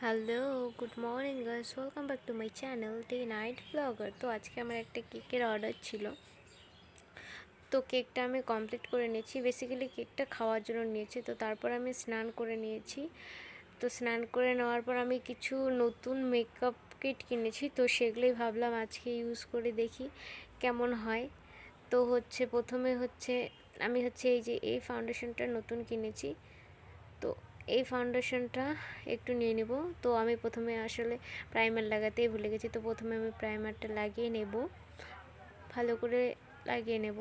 Hello, good morning guys, welcome back to my channel day night blogger. তো আজকে আমার একটা কেকের অর্ডার ছিল, তো কেকটা আমি কমপ্লিট করে নিয়েছি। বেসিক্যালি কেকটা খাওয়ার জন্য নিয়েছি। তো তারপর আমি স্নান করে নিয়েছি। তো স্নান করে নেওয়ার পর আমি কিছু নতুন মেকআপ কিট কিনেছি, তো সেগুলোই ভাবলাম আজকে ইউজ করে দেখি কেমন হয়। তো প্রথমে আমি এই ফাউন্ডেশনটা নতুন কিনেছি। তো এই ফাউন্ডেশনটা একটু নিয়ে নেব। তো আমি প্রথমে আসলে প্রাইমার লাগাতেই ভুলে গেছি, তো প্রথমে আমি প্রাইমারটা লাগিয়ে নেব, ভালো করে লাগিয়ে নেব।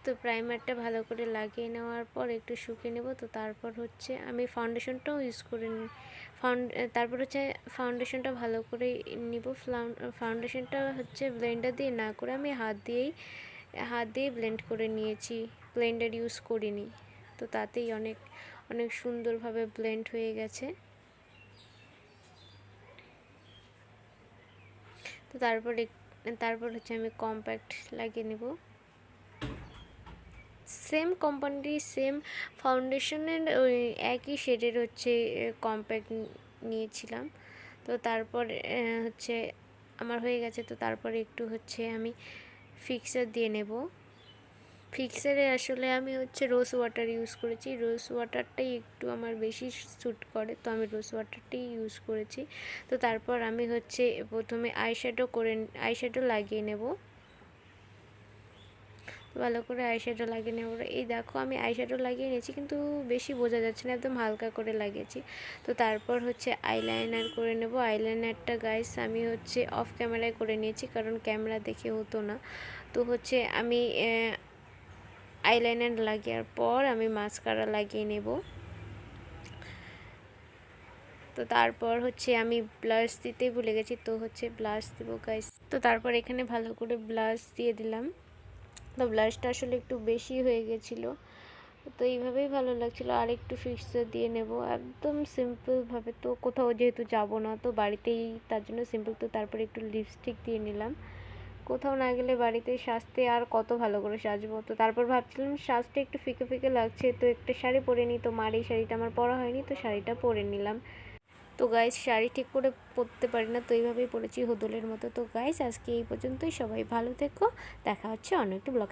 তো প্রাইমারটা ভালো করে লাগিয়ে নেওয়ার পর একটু শুকিয়ে নেব। তো তারপর আমি ফাউন্ডেশনটাও ইউজ করে নিই। তারপর ফাউন্ডেশনটা ভালো করে নিব। ফাউন্ডেশনটা ব্লেন্ডার দিয়ে না করে আমি হাত দিয়ে ব্লেন্ড করে নিয়েছি, ব্লেন্ডার ইউজ করিনি। তো তাতেই অনেক অনেক সুন্দরভাবে ব্লেন্ড হয়ে গেছে। তো তারপর আমি কম্প্যাক্ট লাগিয়ে নেব। সেম কোম্পানির সেম ফাউন্ডেশনের ওই একই শেডের কম্প্যাক্ট নিয়েছিলাম। তো তারপর আমার হয়ে গেছে। তো তারপরে একটু আমি ফিক্সার দিয়ে নেব। ফিক্সারে আসলে আমি রোজ ওয়াটার ইউজ করেছি। রোজ ওয়াটারটাই একটু আমার বেশি স্যুট করে, তো আমি রোজ ওয়াটারটাই ইউজ করেছি। তো তারপর আমি প্রথমে আইশ্যাডো লাগিয়ে নেব। ভালো করে আইশ্যাডো লাগিয়ে নেব। এই দেখো, আমি আইশ্যাডো লাগিয়ে নিয়েছি, কিন্তু বেশি বোঝা যাচ্ছে না, একদম হালকা করে লাগিয়েছি। তো তারপর আইলাইনার করে নেব। আইলাইনারটা গাইস আমি অফ ক্যামেরায় করে নিয়েছি, কারণ ক্যামেরা দেখে হতো না। তো আমি আইলাইনার লাগানোর পর আমি মাস্কারা লাগিয়ে নেব। তো তারপর আমি ব্লাশ দিতেই ভুলে গেছি, তো ব্লাশ দেবো গাইস। তো তারপর এখানে ভালো করে ব্লাশ দিয়ে দিলাম। তো ব্লাশটা আসলে একটু বেশি হয়ে গেছিলো, তো এইভাবেই ভালো লাগছিলো। আর একটু ফিক্সার দিয়ে নেব একদম সিম্পলভাবে। তো কোথাও যেহেতু যাব না, তো বাড়িতেই, তার জন্য সিম্পল। তো তারপর একটু লিপস্টিক দিয়ে নিলাম। কোথাও না গেলে বাড়িতে সাজতে আর কত ভালো করে সাজবো। তো তারপর ভাবছিলাম সাজটা একটু ফিকে ফিকে লাগছে, তো একটা শাড়ি পরে নিই। তো মার এই শাড়িটা আমার পরা হয়নি, তো শাড়িটা পরে নিলাম। তো গাইস, শাড়ি ঠিক করে পরতে পারি না, তো এইভাবেই পরেছি হোদলের মতো। তো গাইস, আজকে এই পর্যন্তই। সবাই ভালো থেকো, দেখা হচ্ছে অন্য একটি ব্লগে।